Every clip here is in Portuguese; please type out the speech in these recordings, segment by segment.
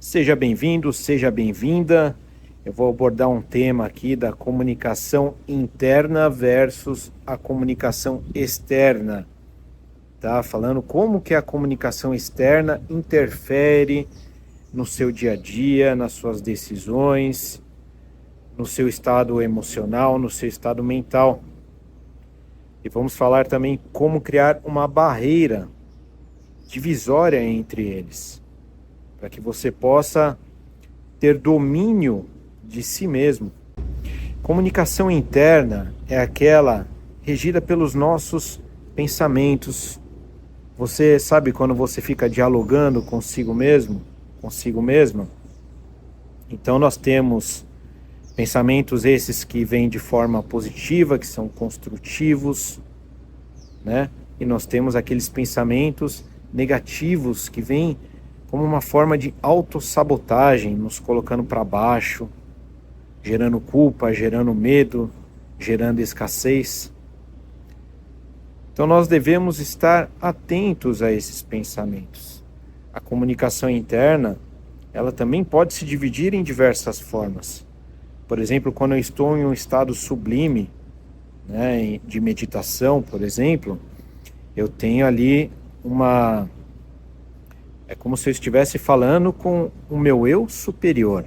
Seja bem-vindo, seja bem-vinda. Eu vou abordar um tema aqui da comunicação interna versus a comunicação externa, tá? Falando como que a comunicação externa interfere no seu dia a dia, nas suas decisões, no seu estado emocional, no seu estado mental. E vamos falar também como criar uma barreira divisória entre eles, para que você possa ter domínio de si mesmo. Comunicação interna é aquela regida pelos nossos pensamentos. Você sabe quando você fica dialogando consigo mesmo, consigo mesma? Então nós temos pensamentos esses que vêm de forma positiva, que são construtivos, né? E nós temos aqueles pensamentos negativos que vêm como uma forma de autossabotagem, nos colocando para baixo, gerando culpa, gerando medo, gerando escassez. Então nós devemos estar atentos a esses pensamentos. A comunicação interna, ela também pode se dividir em diversas formas. Por exemplo, quando eu estou em um estado sublime, né, de meditação, por exemplo, eu tenho ali é como se eu estivesse falando com o meu eu superior.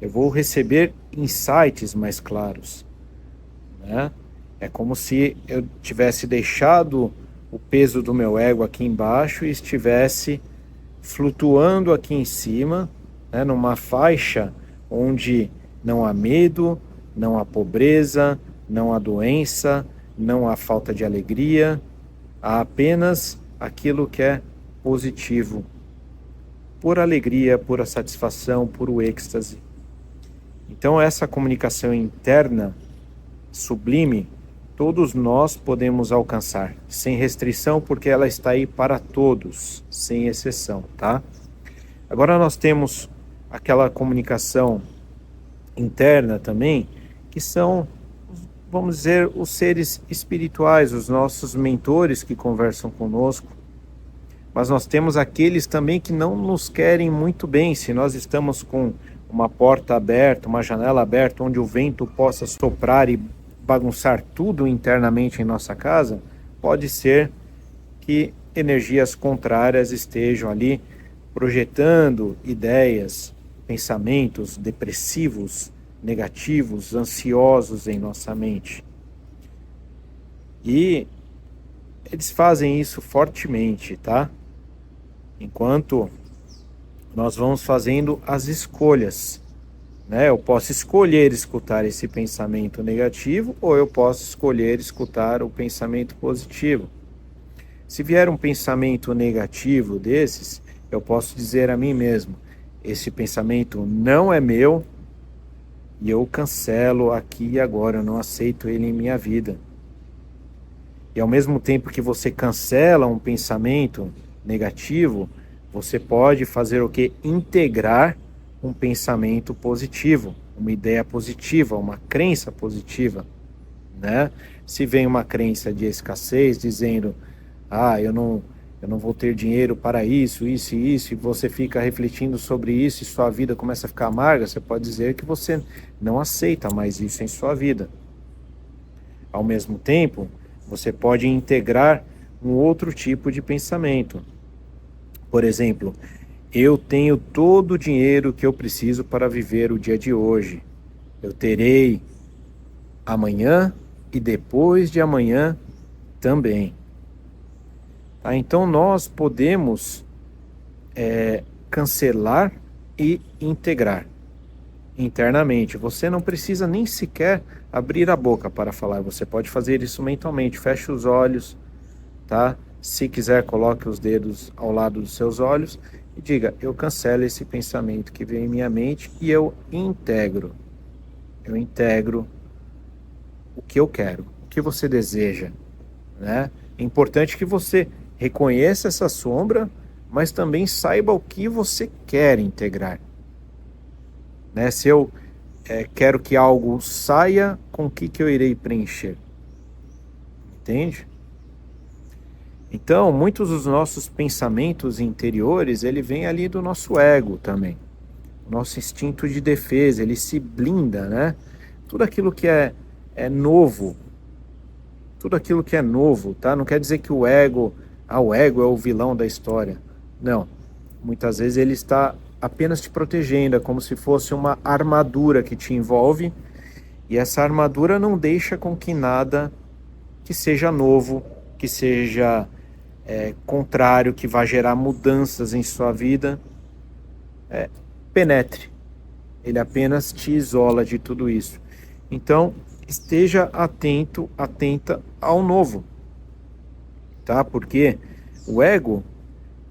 Eu vou receber insights mais claros, né? É como se eu tivesse deixado o peso do meu ego aqui embaixo e estivesse flutuando aqui em cima, né, numa faixa onde não há medo, não há pobreza, não há doença, não há falta de alegria, há apenas aquilo que é positivo, pura alegria, pura satisfação, puro êxtase. Então essa comunicação interna sublime, todos nós podemos alcançar, sem restrição, porque ela está aí para todos, sem exceção, tá? Agora nós temos aquela comunicação interna também, que são, vamos dizer, os seres espirituais, os nossos mentores que conversam conosco. Mas nós temos aqueles também que não nos querem muito bem. Se nós estamos com uma porta aberta, uma janela aberta, onde o vento possa soprar e bagunçar tudo internamente em nossa casa, pode ser que energias contrárias estejam ali projetando ideias, pensamentos depressivos, negativos, ansiosos em nossa mente. E eles fazem isso fortemente, tá? Enquanto nós vamos fazendo as escolhas, né? Eu posso escolher escutar esse pensamento negativo ou eu posso escolher escutar o pensamento positivo. Se vier um pensamento negativo desses, eu posso dizer a mim mesmo: esse pensamento não é meu e eu cancelo aqui e agora, eu não aceito ele em minha vida. E ao mesmo tempo que você cancela um pensamento negativo, você pode fazer o que? Integrar um pensamento positivo, uma ideia positiva, uma crença positiva, né? Se vem uma crença de escassez, dizendo, eu não vou ter dinheiro para isso, isso e isso, e você fica refletindo sobre isso e sua vida começa a ficar amarga, você pode dizer que você não aceita mais isso em sua vida. Ao mesmo tempo, você pode integrar um outro tipo de pensamento. Por exemplo, eu tenho todo o dinheiro que eu preciso para viver o dia de hoje. Eu terei amanhã e depois de amanhã também. Tá? Então nós podemos cancelar e integrar internamente. Você não precisa nem sequer abrir a boca para falar. Você pode fazer isso mentalmente. Feche os olhos, tá? Se quiser, coloque os dedos ao lado dos seus olhos e diga: eu cancelo esse pensamento que vem em minha mente e eu integro. Eu integro o que eu quero, o que você deseja, né? É importante que você reconheça essa sombra, mas também saiba o que você quer integrar, né? Se eu quero que algo saia, com o que eu irei preencher? Entende? Então, muitos dos nossos pensamentos interiores, ele vem ali do nosso ego também. O nosso instinto de defesa, ele se blinda, né? Tudo aquilo que é novo, tudo aquilo que é novo, tá? Não quer dizer que o ego é o vilão da história. Não. Muitas vezes ele está apenas te protegendo, é como se fosse uma armadura que te envolve, e essa armadura não deixa com que nada que seja novo, que seja contrário, que vá gerar mudanças em sua vida, penetre. Ele apenas te isola de tudo isso. Então, esteja atento, atenta ao novo, tá? Porque o ego,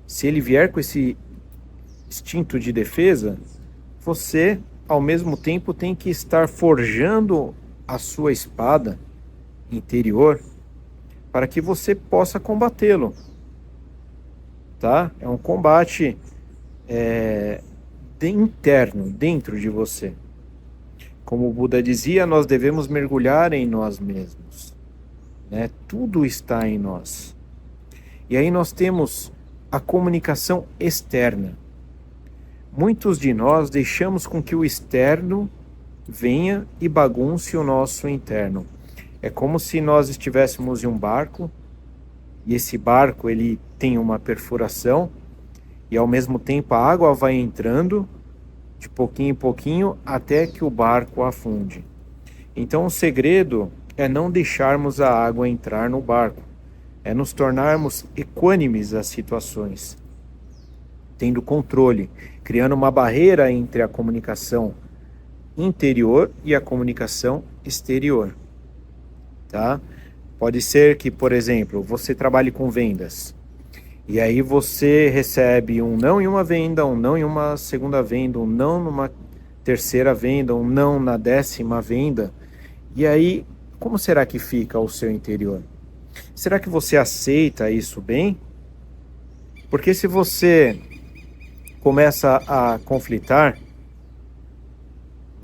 se ele vier com esse instinto de defesa, você, ao mesmo tempo, tem que estar forjando a sua espada interior para que você possa combatê-lo, tá? É um combate interno, dentro de você. Como o Buda dizia, nós devemos mergulhar em nós mesmos, né? Tudo está em nós. E aí nós temos a comunicação externa. Muitos de nós deixamos com que o externo venha e bagunce o nosso interno. É como se nós estivéssemos em um barco, e esse barco ele tem uma perfuração, e ao mesmo tempo a água vai entrando de pouquinho em pouquinho até que o barco afunde. Então o segredo é não deixarmos a água entrar no barco, é nos tornarmos equânimes às situações, tendo controle, criando uma barreira entre a comunicação interior e a comunicação exterior, tá? Pode ser que, por exemplo, você trabalhe com vendas, e aí você recebe um não em uma venda, um não em uma segunda venda, um não numa terceira venda, um não na 10ª venda. E aí, como será que fica o seu interior? Será que você aceita isso bem? Porque se você começa a conflitar,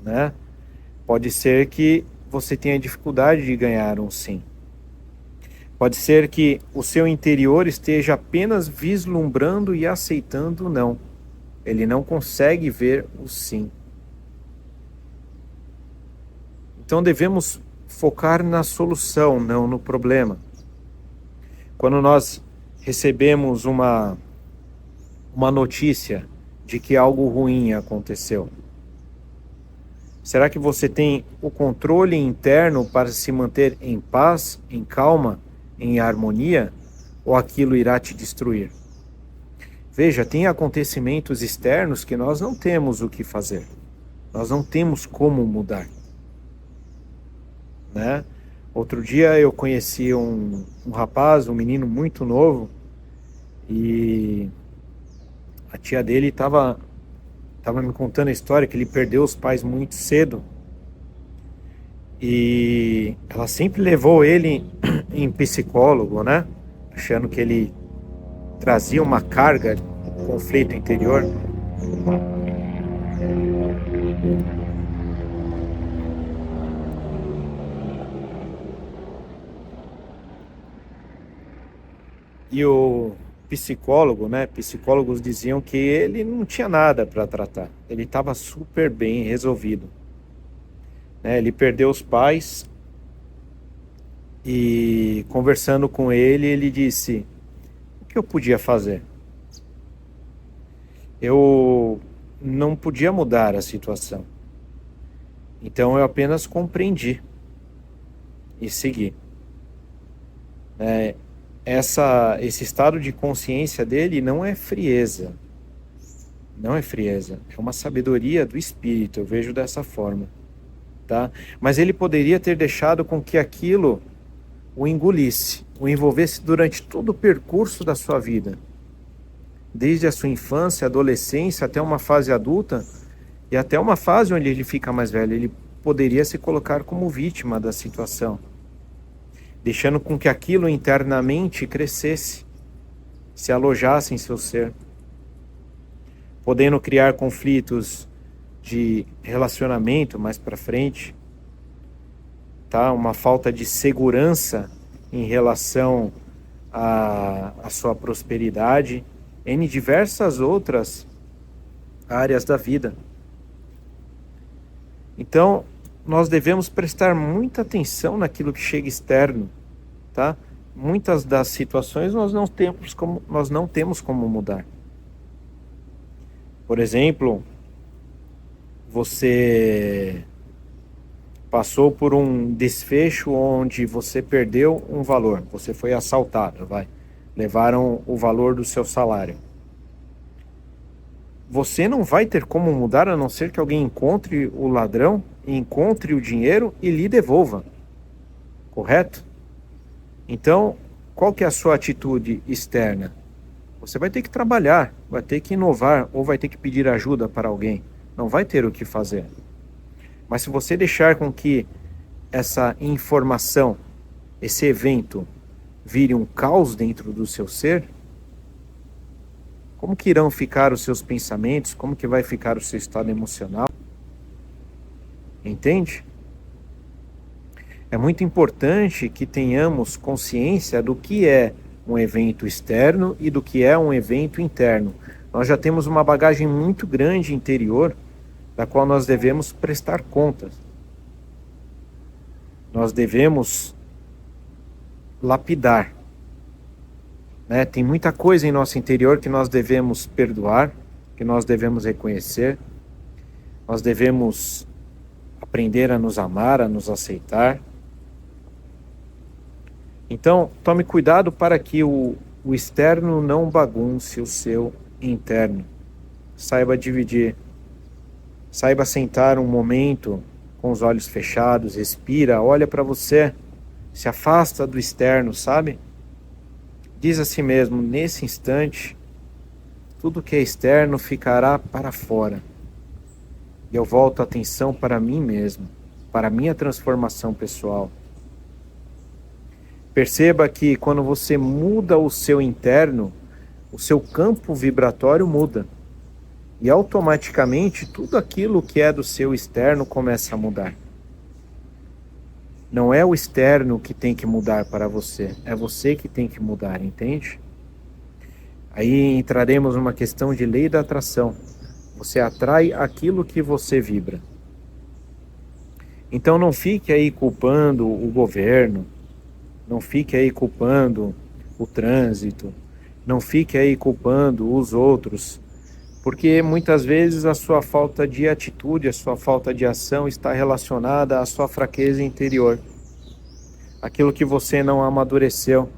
né, pode ser que você tenha dificuldade de ganhar um sim. Pode ser que o seu interior esteja apenas vislumbrando e aceitando o não. Ele não consegue ver o sim. Então devemos focar na solução, não no problema. Quando nós recebemos uma notícia de que algo ruim aconteceu, será que você tem o controle interno para se manter em paz, em calma, em harmonia, ou aquilo irá te destruir? Veja, tem acontecimentos externos que nós não temos o que fazer. Nós não temos como mudar, né? Outro dia eu conheci um rapaz, um menino muito novo, e a tia dele estava me contando a história que ele perdeu os pais muito cedo. E ela sempre levou ele em psicólogo, né? Achando que ele trazia uma carga de conflito interior. E o psicólogo, né? Psicólogos diziam que ele não tinha nada para tratar. Ele estava super bem resolvido. Ele perdeu os pais e, conversando com ele, ele disse: o que eu podia fazer? Eu não podia mudar a situação. Então eu apenas compreendi e segui. Esse estado de consciência dele não é frieza. Não é frieza. É uma sabedoria do espírito. Eu vejo dessa forma. Tá? Mas ele poderia ter deixado com que aquilo o engolisse, o envolvesse durante todo o percurso da sua vida, desde a sua infância, adolescência, até uma fase adulta, e até uma fase onde ele fica mais velho. Ele poderia se colocar como vítima da situação, deixando com que aquilo internamente crescesse, se alojasse em seu ser, podendo criar conflitos de relacionamento mais para frente, tá? Uma falta de segurança em relação a sua prosperidade, em diversas outras áreas da vida. Então, nós devemos prestar muita atenção naquilo que chega externo, tá? Muitas das situações nós não temos como mudar. Por exemplo, você passou por um desfecho onde você perdeu um valor, você foi assaltado, levaram o valor do seu salário. Você não vai ter como mudar a não ser que alguém encontre o ladrão, encontre o dinheiro e lhe devolva. Correto? Então, qual que é a sua atitude externa? Você vai ter que trabalhar, vai ter que inovar ou vai ter que pedir ajuda para alguém. Não vai ter o que fazer. Mas se você deixar com que essa informação, esse evento, vire um caos dentro do seu ser, como que irão ficar os seus pensamentos? Como que vai ficar o seu estado emocional? Entende? É muito importante que tenhamos consciência do que é um evento externo e do que é um evento interno. Nós já temos uma bagagem muito grande interior, da qual nós devemos prestar contas. Nós devemos lapidar. Tem muita coisa em nosso interior que nós devemos perdoar, que nós devemos reconhecer. Nós devemos aprender a nos amar, a nos aceitar. Então, tome cuidado para que o externo não bagunce o seu interno. Saiba dividir. Saiba sentar um momento com os olhos fechados, respira, olha para você, se afasta do externo, sabe? Diz a si mesmo, nesse instante, tudo que é externo ficará para fora. E eu volto a atenção para mim mesmo, para a minha transformação pessoal. Perceba que quando você muda o seu interno, o seu campo vibratório muda. E automaticamente tudo aquilo que é do seu externo começa a mudar. Não é o externo que tem que mudar para você, é você que tem que mudar, entende? Aí entraremos numa questão de lei da atração. Você atrai aquilo que você vibra. Então não fique aí culpando o governo, não fique aí culpando o trânsito, não fique aí culpando os outros, porque muitas vezes a sua falta de atitude, a sua falta de ação está relacionada à sua fraqueza interior, aquilo que você não amadureceu,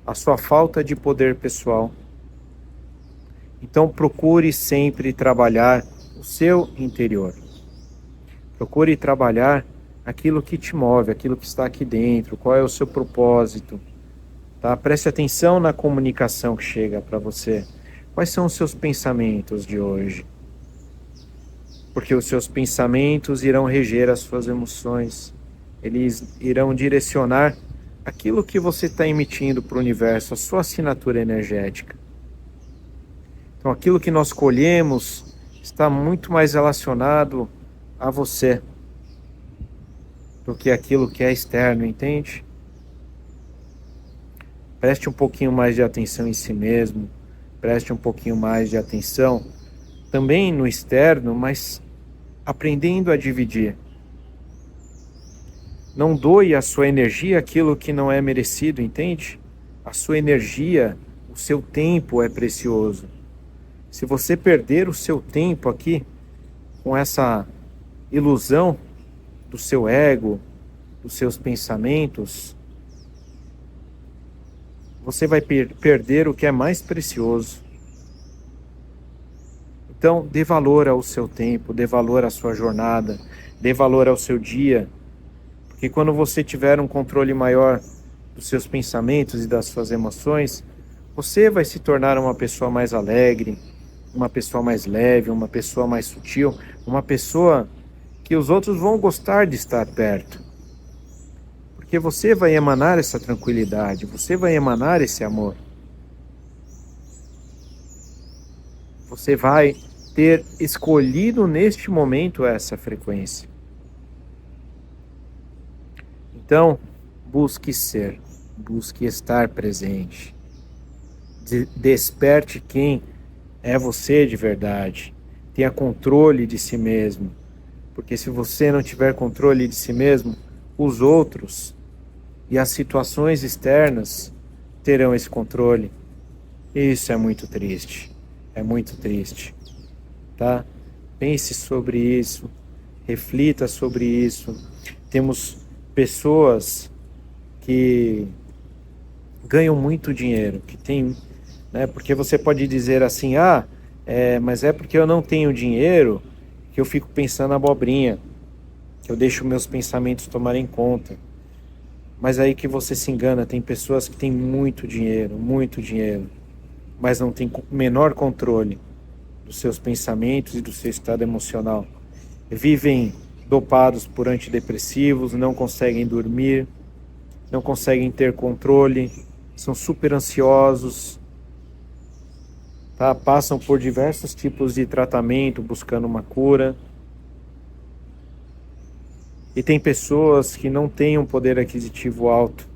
a sua falta de poder pessoal. Então procure sempre trabalhar o seu interior. Procure trabalhar aquilo que te move, aquilo que está aqui dentro, qual é o seu propósito. Tá? Preste atenção na comunicação que chega para você. Quais são os seus pensamentos de hoje? Porque os seus pensamentos irão reger as suas emoções. Eles irão direcionar aquilo que você está emitindo para o universo, a sua assinatura energética. Então aquilo que nós colhemos está muito mais relacionado a você do que aquilo que é externo, entende? Preste um pouquinho mais de atenção em si mesmo, preste um pouquinho mais de atenção também no externo, mas aprendendo a dividir. Não doe a sua energia aquilo que não é merecido, entende? A sua energia, o seu tempo é precioso. Se você perder o seu tempo aqui com essa ilusão do seu ego, dos seus pensamentos, você vai perder o que é mais precioso. Então, dê valor ao seu tempo, dê valor à sua jornada, dê valor ao seu dia, porque quando você tiver um controle maior dos seus pensamentos e das suas emoções, você vai se tornar uma pessoa mais alegre, uma pessoa mais leve, uma pessoa mais sutil, uma pessoa que os outros vão gostar de estar perto. Porque você vai emanar essa tranquilidade, você vai emanar esse amor. Você vai ter escolhido neste momento essa frequência. Então, busque ser, Busque estar presente. Desperte quem é você de verdade. Tenha controle de si mesmo. Porque se você não tiver controle de si mesmo, os outros e as situações externas terão esse controle. Isso é muito triste. É muito triste. Tá? Pense sobre isso. Reflita sobre isso. Temos pessoas que ganham muito dinheiro, que tem, né? Porque você pode dizer assim, mas é porque eu não tenho dinheiro que eu fico pensando abobrinha, que eu deixo meus pensamentos tomarem conta. Mas aí que você se engana, tem pessoas que têm muito dinheiro, mas não têm o menor controle dos seus pensamentos e do seu estado emocional. Vivem dopados por antidepressivos, não conseguem dormir, não conseguem ter controle, são super ansiosos, tá? Passam por diversos tipos de tratamento buscando uma cura. E tem pessoas que não têm um poder aquisitivo alto,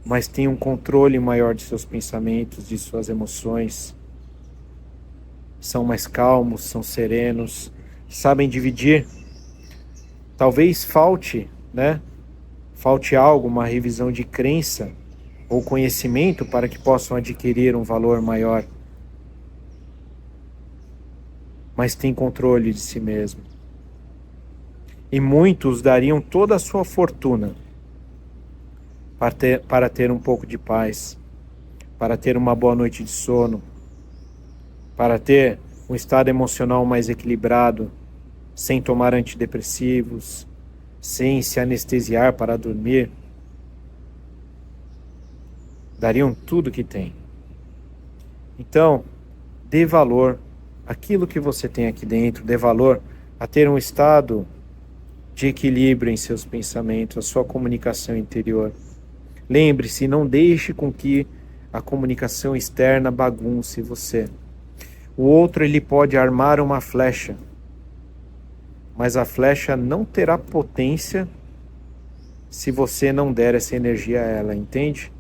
mas têm um controle maior de seus pensamentos, de suas emoções. São mais calmos, são serenos, sabem dividir. Talvez falte, né? Falte algo, uma revisão de crença ou conhecimento para que possam adquirir um valor maior. Mas tem controle de si mesmo. E muitos dariam toda a sua fortuna para ter um pouco de paz, para ter uma boa noite de sono, para ter um estado emocional mais equilibrado, sem tomar antidepressivos, sem se anestesiar para dormir. Dariam tudo que tem. Então, dê valor àquilo que você tem aqui dentro, dê valor a ter um estado de equilíbrio em seus pensamentos, a sua comunicação interior. Lembre-se, não deixe com que a comunicação externa bagunce você. O outro, ele pode armar uma flecha, mas a flecha não terá potência se você não der essa energia a ela, entende?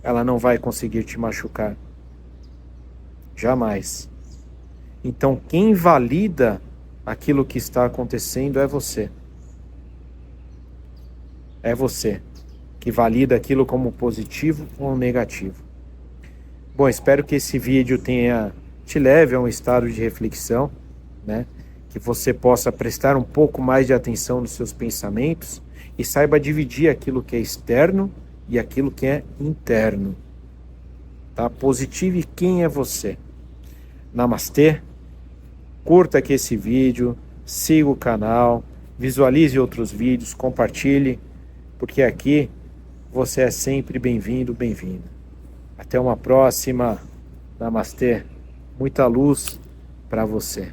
Ela não vai conseguir te machucar. Jamais. Então, quem valida aquilo que está acontecendo é você. É você que valida aquilo como positivo ou negativo. Bom, espero que esse vídeo te leve a um estado de reflexão, né? Que você possa prestar um pouco mais de atenção nos seus pensamentos e saiba dividir aquilo que é externo e aquilo que é interno. Tá? Positive quem é você. Namastê. Curta aqui esse vídeo, siga o canal, visualize outros vídeos, compartilhe, porque aqui você é sempre bem-vindo, bem-vinda. Até uma próxima. Namastê. Muita luz para você.